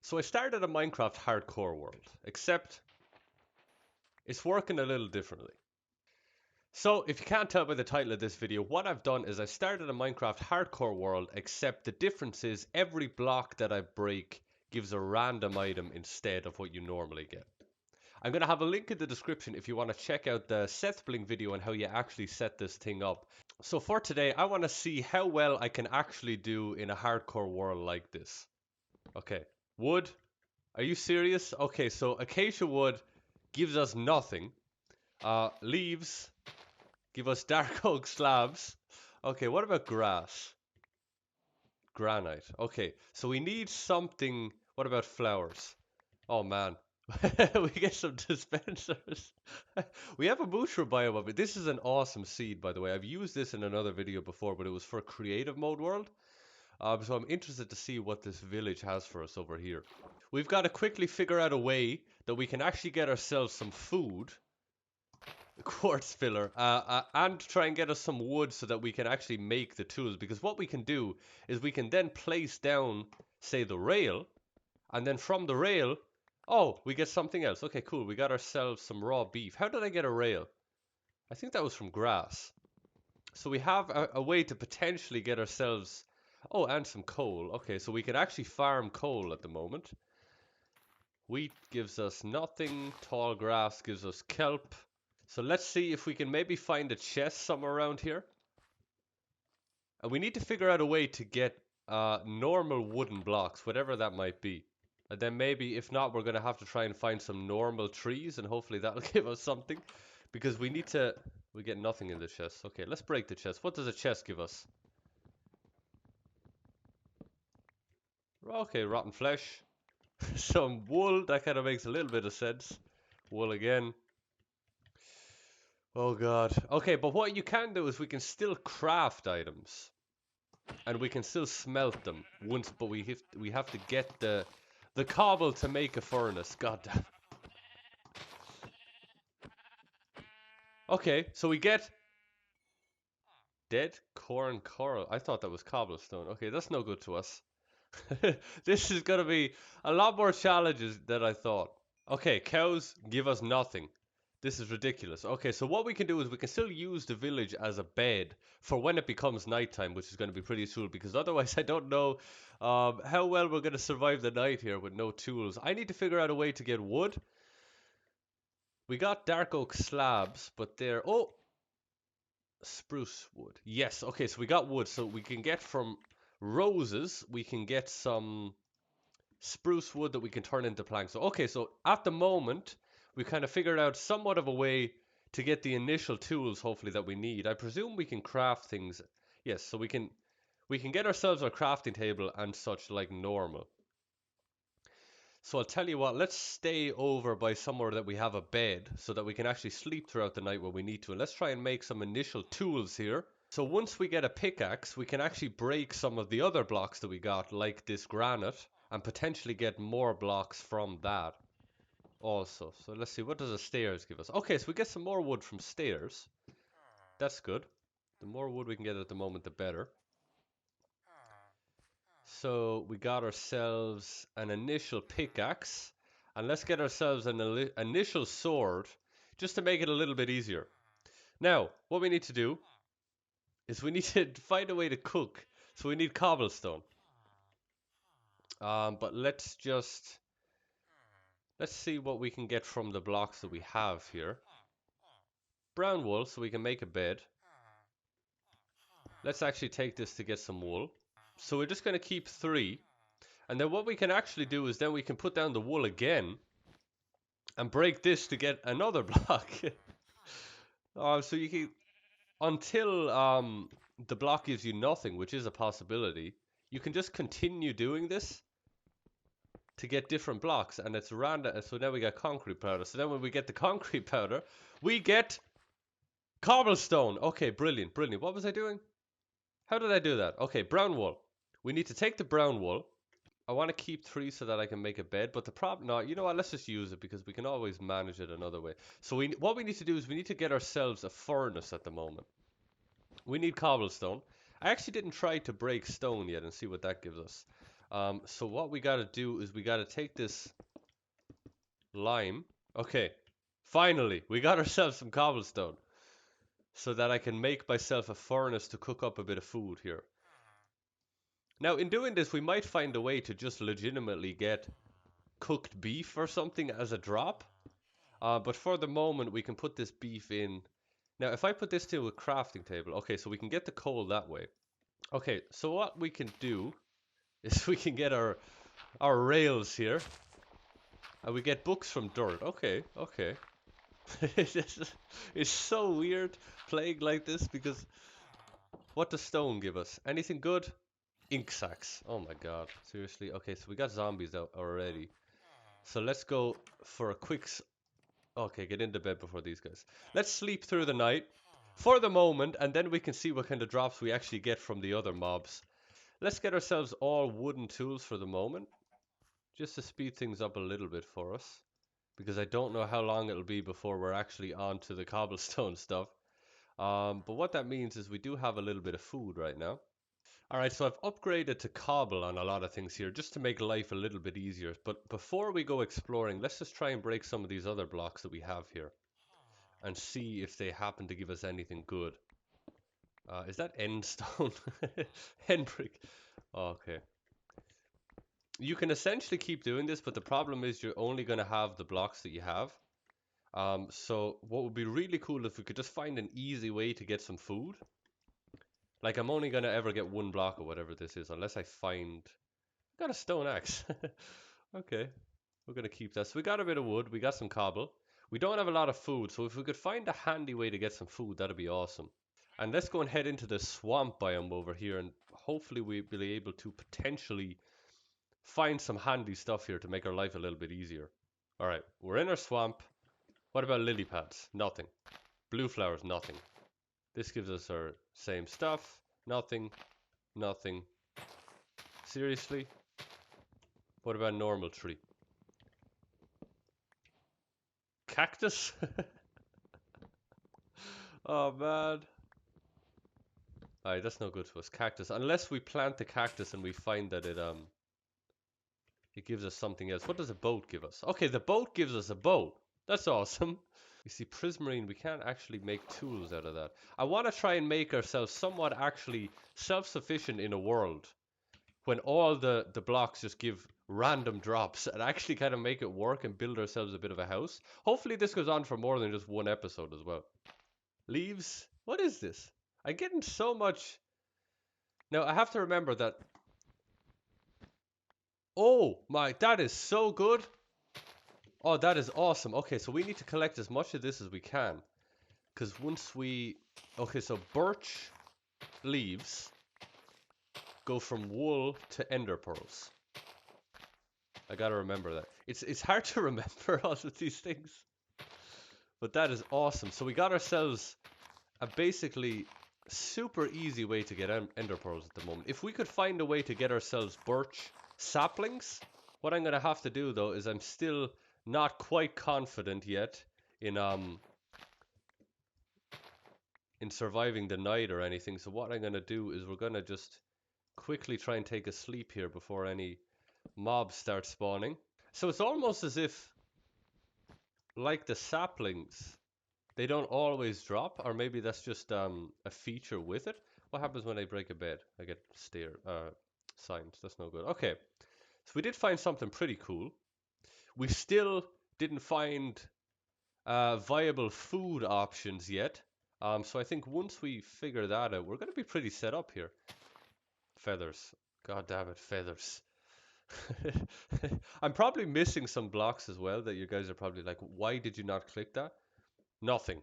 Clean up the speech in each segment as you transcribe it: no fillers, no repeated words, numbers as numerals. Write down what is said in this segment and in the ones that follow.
So I started a Minecraft hardcore world, except it's working a little differently. So if you can't tell by the title of this video, what I've done is I started a Minecraft hardcore world, except the difference is every block that I break gives a random item instead of what you normally get. I'm going to have a link in the description if you want to check out the SethBling video on how you actually set this thing up. So for today, I want to see how well I can actually do in a hardcore world like this. Okay, wood. Are you serious? Okay, so acacia wood gives us nothing. Leaves give us dark oak slabs. Okay, what about grass? Granite. Okay, so we need something. What about flowers? Oh man, we get some dispensers. We have a mushroom biome of it. This is an awesome seed, by the way. I've used this in another video before, but it was for creative mode world. So I'm interested to see what this village has for us over here. We've got to quickly figure out a way that we can actually get ourselves some food, quartz filler, and try and get us some wood so that we can actually make the tools. Because what we can do is we can then place down, say, the rail, and then from the rail, oh, we get something else. Okay, cool. We got ourselves some raw beef. How did I get a rail? I think that was from grass. So we have a way to potentially get ourselves... Oh, and some coal. Okay, so we can actually farm coal at the moment. Wheat gives us nothing. Tall grass gives us kelp. So let's see if we can maybe find a chest somewhere around here. And we need to figure out a way to get normal wooden blocks, whatever that might be. And then maybe, if not, we're going to have to try and find some normal trees, and hopefully that'll give us something. Because we need to... We get nothing in the chest. Okay, let's break the chest. What does a chest give us? Okay, rotten flesh. Some wool. That kind of makes a little bit of sense. Wool again. Oh god. Okay, but what you can do is we can still craft items. And we can still smelt them once, but we have to get the cobble to make a furnace. God damn. Okay, so we get dead corn coral. I thought that was cobblestone. Okay, that's no good to us. This is gonna be a lot more challenges than I thought. Okay, cows give us nothing. This is ridiculous. Okay, so what we can do is we can still use the village as a bed for when it becomes nighttime, which is going to be pretty cool because otherwise I don't know how well we're going to survive the night here with no tools. I need to figure out a way to get wood. We got dark oak slabs, but they're... Oh! Spruce wood. Yes, okay, so we got wood. So we can get from roses, we can get some spruce wood that we can turn into planks. So, okay, so at the moment, we kind of figured out somewhat of a way to get the initial tools, hopefully, that we need. I presume we can craft things. Yes, so we can get ourselves a crafting table and such like normal. So I'll tell you what, let's stay over by somewhere that we have a bed so that we can actually sleep throughout the night when we need to. And let's try and make some initial tools here. So once we get a pickaxe, we can actually break some of the other blocks that we got, like this granite, and potentially get more blocks from that also. So let's see, what does the stairs give us? Okay, so we get some more wood from stairs. That's good. The more wood we can get at the moment, the better. So we got ourselves an initial pickaxe, and let's get ourselves an initial sword, just to make it a little bit easier. Now, what we need to do is we need to find a way to cook. So we need cobblestone. But let's see what we can get from the blocks that we have here. Brown wool, so we can make a bed. Let's actually take this to get some wool. So we're just going to keep 3. And then what we can actually do is then we can put down the wool again and break this to get another block. So you can, until the block gives you nothing, which is a possibility, you can just continue doing this to get different blocks, and it's random. So now we got concrete powder. So then when we get the concrete powder, we get cobblestone. Okay, brilliant, brilliant. What was I doing? How did I do that? Okay, brown wool. We need to take the brown wool. I want to keep 3 so that I can make a bed, but the problem... No, you know what? Let's just use it because we can always manage it another way. So what we need to do is we need to get ourselves a furnace at the moment. We need cobblestone. I actually didn't try to break stone yet and see what that gives us. So what we gotta do is we gotta take this lime. Okay, finally, we got ourselves some cobblestone so that I can make myself a furnace to cook up a bit of food here. Now, in doing this, we might find a way to just legitimately get cooked beef or something as a drop. But for the moment, we can put this beef in. Now, if I put this to a crafting table, okay, so we can get the coal that way. Okay, so what we can do is we can get our rails here, and we get books from dirt. Okay, okay. It's so weird playing like this because what does stone give us? Anything good? Ink sacks. Oh my god, seriously? Okay, so we got zombies out already. So let's go for a quick. Okay, get into bed before these guys. Let's sleep through the night for the moment, and then we can see what kind of drops we actually get from the other mobs. Let's get ourselves all wooden tools for the moment, just to speed things up a little bit for us, because I don't know how long it'll be before we're actually on to the cobblestone stuff. But what that means is we do have a little bit of food right now. All right, so I've upgraded to cobble on a lot of things here just to make life a little bit easier. But before we go exploring, let's just try and break some of these other blocks that we have here and see if they happen to give us anything good. Is that end stone? End brick. Okay. You can essentially keep doing this, but the problem is you're only going to have the blocks that you have. So what would be really cool if we could just find an easy way to get some food. Like I'm only going to ever get one block or whatever this is, unless I find... Got a stone axe. Okay, we're going to keep that. So we got a bit of wood, we got some cobble. We don't have a lot of food, so if we could find a handy way to get some food, that'd be awesome. And let's go and head into the swamp biome over here, and hopefully we'll be able to potentially find some handy stuff here to make our life a little bit easier. All right, we're in our swamp. What about lily pads? Nothing. Blue flowers? Nothing. This gives us our same stuff. Nothing. Nothing. Seriously? What about normal tree? Cactus? Oh man. Alright, that's no good to us. Cactus. Unless we plant the cactus and we find that it gives us something else. What does a boat give us? Okay, the boat gives us a boat. That's awesome. You see, prismarine, we can't actually make tools out of that. I want to try and make ourselves somewhat actually self-sufficient in a world when all the blocks just give random drops and actually kind of make it work and build ourselves a bit of a house. Hopefully this goes on for more than just one episode as well. Leaves? What is this? I'm getting so much... Now, I have to remember that... Oh, my, that is so good. Oh, that is awesome. Okay, so we need to collect as much of this as we can. Because once we... Okay, so birch leaves go from wool to ender pearls. I gotta remember that. It's hard to remember all of these things. But that is awesome. So we got ourselves a basically super easy way to get ender pearls at the moment. If we could find a way to get ourselves birch saplings, what I'm gonna have to do though is I'm still not quite confident yet in surviving the night or anything. So what I'm gonna do is we're gonna just quickly try and take a sleep here before any mobs start spawning. So it's almost as if, like the saplings, they don't always drop, or maybe that's just a feature with it. What happens when I break a bed? I get signs. That's no good. Okay, so we did find something pretty cool. We still didn't find viable food options yet. So I think once we figure that out, we're going to be pretty set up here. Feathers. God damn it, feathers. I'm probably missing some blocks as well that you guys are probably like, why did you not click that? Nothing.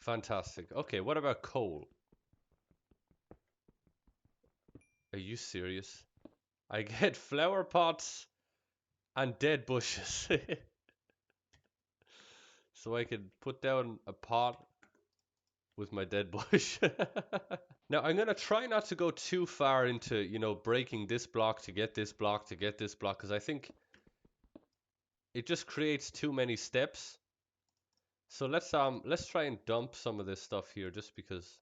Fantastic. Okay, what about coal? Are you serious? I get flower pots and dead bushes. So I can put down a pot with my dead bush. Now I'm gonna try not to go too far into, breaking this block to get this block to get this block, because I think it just creates too many steps. So let's try and dump some of this stuff here just because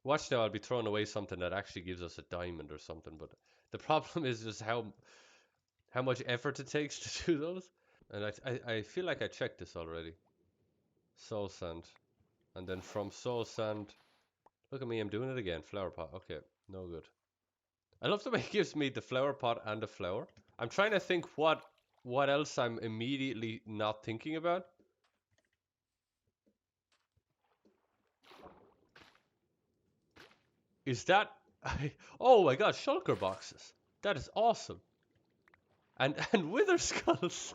watch now, I'll be throwing away something that actually gives us a diamond or something, but The problem is just how much effort it takes to do those. And I feel like I checked this already. Soul sand. And then from soul sand, look at me, I'm doing it again. Flower pot. Okay, no good. I love the way it gives me the flower pot and the flower. I'm trying to think what else I'm immediately not thinking about. Is that oh my god, shulker boxes. That is awesome. And wither skulls.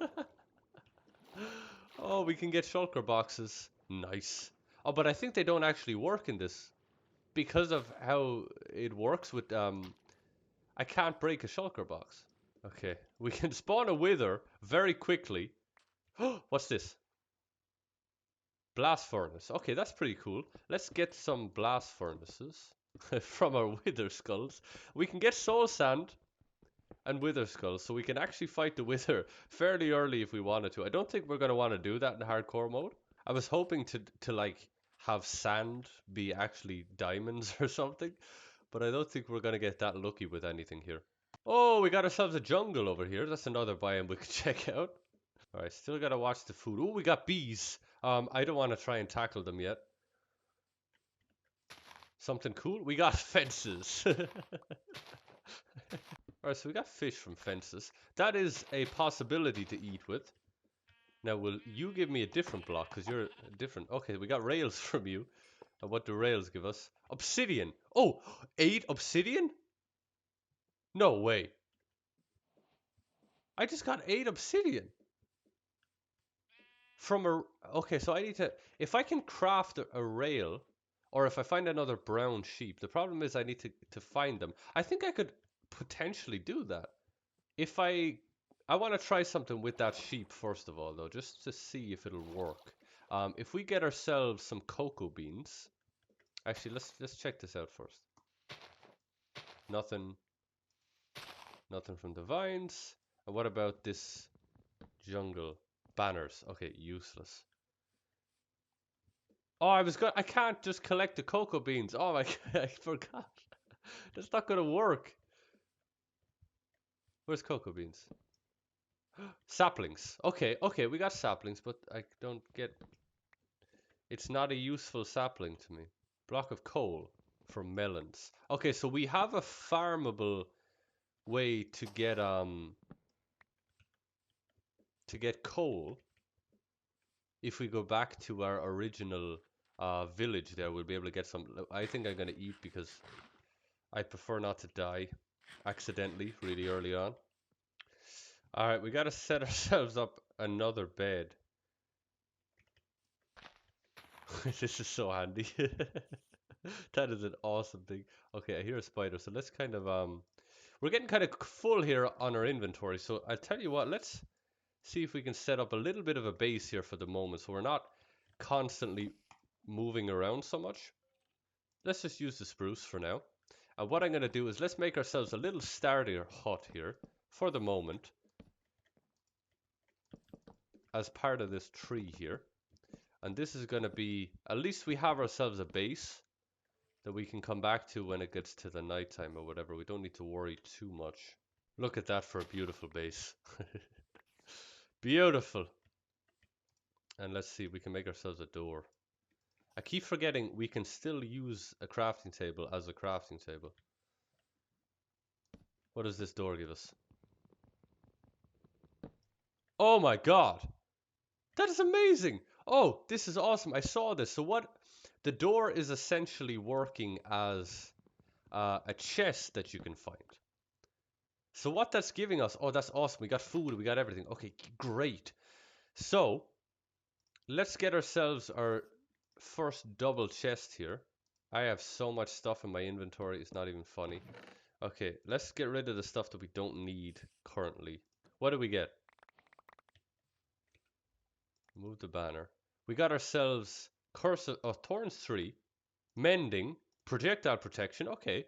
Oh, we can get shulker boxes. Nice. Oh, but I think they don't actually work in this because of how it works with I can't break a shulker box. Okay, we can spawn a wither very quickly. What's this? Blast furnace. Okay, that's pretty cool. Let's get some blast furnaces from our wither skulls. We can get soul sand and wither skulls, so we can actually fight the wither fairly early if we wanted to. I don't think we're going to want to do that in hardcore mode. I was hoping to like have sand be actually diamonds or something, but I don't think we're going to get that lucky with anything here. Oh, we got ourselves a jungle over here. That's another biome we could check out. All right, still got to watch the food. Oh, we got bees. I don't want to try and tackle them yet. Something cool. We got fences. Alright, so we got fish from fences. That is a possibility to eat with. Now, will you give me a different block? Because you're different. Okay, we got rails from you. And what do rails give us? Obsidian. Oh, 8 obsidian? No way. I just got 8 obsidian. From a... Okay, so I need to... If I can craft a rail, or if I find another brown sheep, the problem is I need to find them. I think I could potentially do that. If I want to try something with that sheep first of all, though, just to see if it'll work. If we get ourselves some cocoa beans, actually, let's check this out first. Nothing, nothing from the vines. And what about this jungle banners? Okay, useless. Oh, I can't just collect the cocoa beans. Oh my god, I forgot. That's not gonna work. Where's cocoa beans? Saplings. Okay, okay, we got saplings, but I don't get. It's not a useful sapling to me. Block of coal for melons. Okay, so we have a farmable way to get coal. If we go back to our original village there, we'll be able to get some. I think I'm gonna eat because I prefer not to die accidentally really early on. Alright, we gotta set ourselves up another bed. This is so handy. That is an awesome thing. Okay, I hear a spider, so let's kind of we're getting kind of full here on our inventory, so I'll tell you what, let's see if we can set up a little bit of a base here for the moment, so we're not constantly moving around so much. Let's just use the spruce for now. And what I'm going to do is let's make ourselves a little starter hut here for the moment as part of this tree here. And this is going to be, at least we have ourselves a base that we can come back to when it gets to the nighttime or whatever. We don't need to worry too much. Look at that for a beautiful base. Beautiful. And let's see, we can make ourselves a door. I keep forgetting we can still use a crafting table as a crafting table. What does this door give us? Oh my god! That is amazing! Oh, this is awesome. I saw this. So what? The door is essentially working as a chest that you can find. So what that's giving us, oh, that's awesome. We got food, we got everything. Okay, great. So let's get ourselves our first double chest here. I have so much stuff in my inventory, it's not even funny. Okay, let's get rid of the stuff that we don't need currently. What do we get? Move the banner. We got ourselves Curse of Thorns 3, Mending, Projectile Protection. Okay,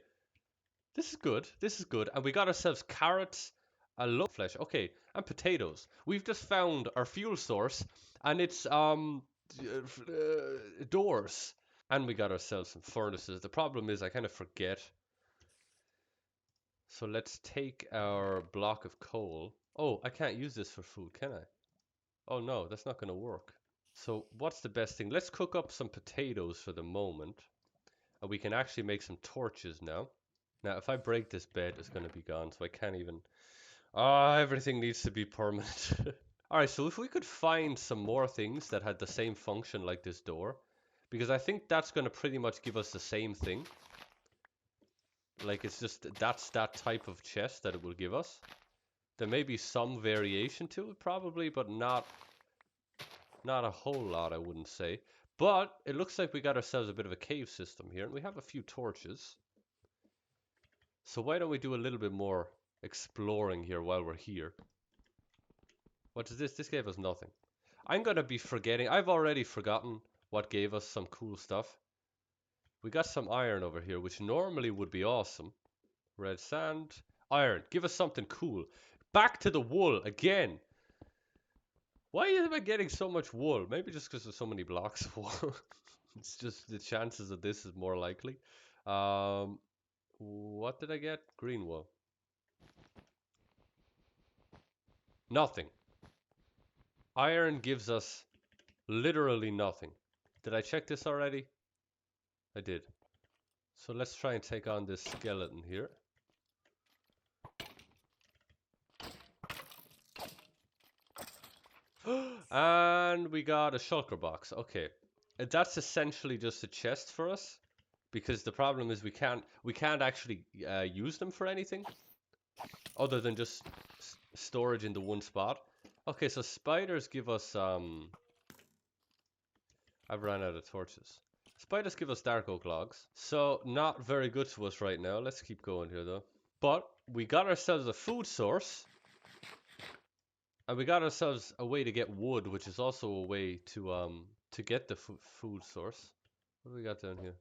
this is good. This is good. And we got ourselves carrots, a lot of flesh. Okay, and potatoes. We've just found our fuel source, and it's doors. And we got ourselves some furnaces. The problem is I kind of forget. So let's take our block of coal. Oh, I can't use this for food, can I? Oh no, that's not going to work. So what's the best thing? Let's cook up some potatoes for the moment. And we can actually make some torches now. Now, if I break this bed, it's going to be gone, so I can't even... Ah, everything needs to be permanent. Alright, so if we could find some more things that had the same function like this door, because I think that's going to pretty much give us the same thing. Like, it's just, that's that type of chest that it will give us. There may be some variation to it, probably, but not a whole lot, I wouldn't say. But it looks like we got ourselves a bit of a cave system here, and we have a few torches. So why don't we do a little bit more exploring here while we're here? What is this? This gave us nothing. I'm going to be forgetting. I've already forgotten what gave us some cool stuff. We got some iron over here, which normally would be awesome. Red sand. Iron. Give us something cool. Back to the wool again. Why am I getting so much wool? Maybe just because there's so many blocks of wool. It's just the chances of this is more likely. What did I get? Green wool. Nothing. Iron gives us literally nothing. Did I check this already? I did. So let's try and take on this skeleton here. And we got a shulker box. Okay. That's essentially just a chest for us. Because the problem is we can't actually use them for anything. Other than just storage in the one spot. Okay, so spiders give us I've run out of torches. Spiders give us dark oak logs. So not very good to us right now. Let's keep going here though. But we got ourselves a food source. And we got ourselves a way to get wood, which is also a way to get the food source. What do we got down here?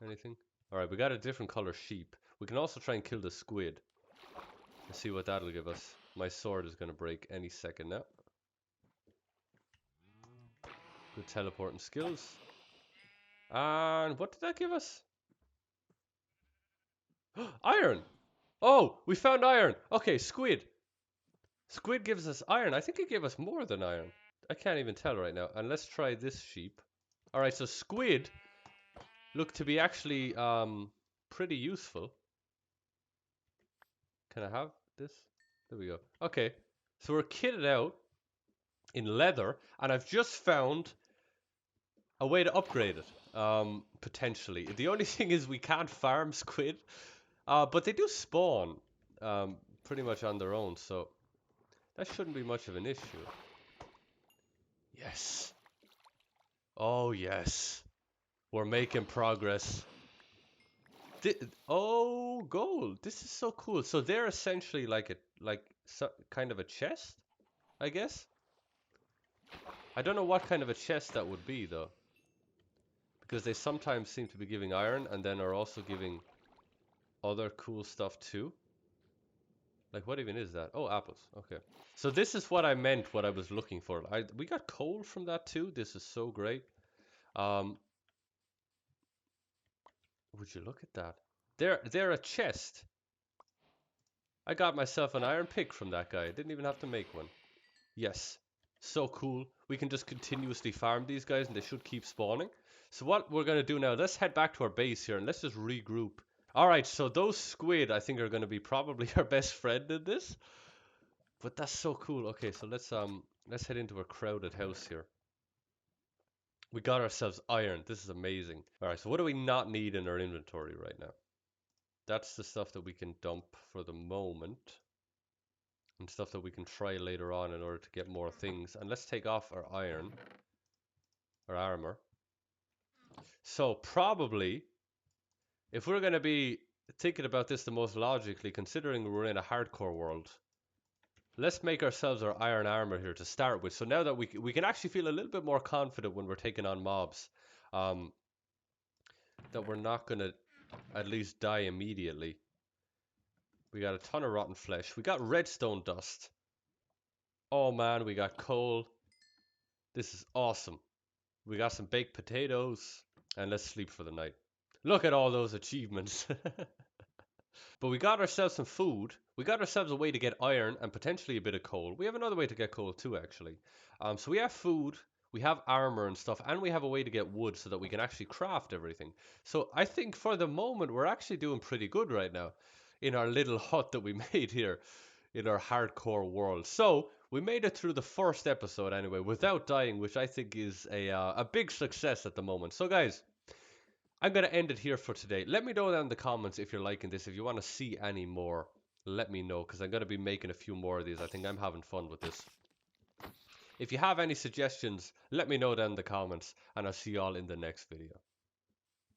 Anything? Alright, we got a different color sheep. We can also try and kill the squid. Let's see what that'll give us. My sword is going to break any second now. Good teleporting skills. And what did that give us? Iron! Oh, we found iron! Okay, squid. Squid gives us iron. I think it gave us more than iron. I can't even tell right now. And let's try this sheep. Alright, so squid look to be actually pretty useful. Can I have this? There we go. Okay, so we're kitted out in leather, and I've just found a way to upgrade it, potentially. The only thing is we can't farm squid, but they do spawn pretty much on their own, so that shouldn't be much of an issue. Yes. Oh, yes. We're making progress. Oh, gold. This is so cool. So they're essentially like kind of a chest, I guess. I don't know what kind of a chest that would be though, because they sometimes seem to be giving iron and then are also giving other cool stuff too. Like what even is that? Oh, apples. Okay. So this is what I meant, what I was looking for. We got coal from that too. This is so great. Um, would you look at that? They're a chest. I got myself an iron pick from that guy. I didn't even have to make one. Yes. So cool. We can just continuously farm these guys and they should keep spawning. So what we're going to do now, let's head back to our base here and let's just regroup. Alright, so those squid I think are going to be probably our best friend in this. But that's so cool. Okay, so let's head into a crowded house here. We got ourselves iron. This is amazing. Alright, so what do we not need in our inventory right now? That's the stuff that we can dump for the moment. And stuff that we can try later on in order to get more things. And let's take off our iron. Our armor. So probably, if we're going to be thinking about this the most logically, considering we're in a hardcore world, let's make ourselves our iron armor here to start with. So now that we can actually feel a little bit more confident when we're taking on mobs, that we're not going to at least die immediately. We got a ton of rotten flesh. We got redstone dust. Oh man, we got coal. This is awesome. We got some baked potatoes. And let's sleep for the night. Look at all those achievements. But we got ourselves some food. We got ourselves a way to get iron and potentially a bit of coal. We have another way to get coal too, actually. So we have food, we have armor and stuff, and we have a way to get wood so that we can actually craft everything. So I think for the moment, we're actually doing pretty good right now in our little hut that we made here in our hardcore world. So we made it through the first episode anyway without dying, which I think is a big success at the moment. So guys, I'm going to end it here for today. Let me know down in the comments if you're liking this. If you want to see any more, let me know because I'm going to be making a few more of these. I think I'm having fun with this. If you have any suggestions, let me know down in the comments and I'll see you all in the next video.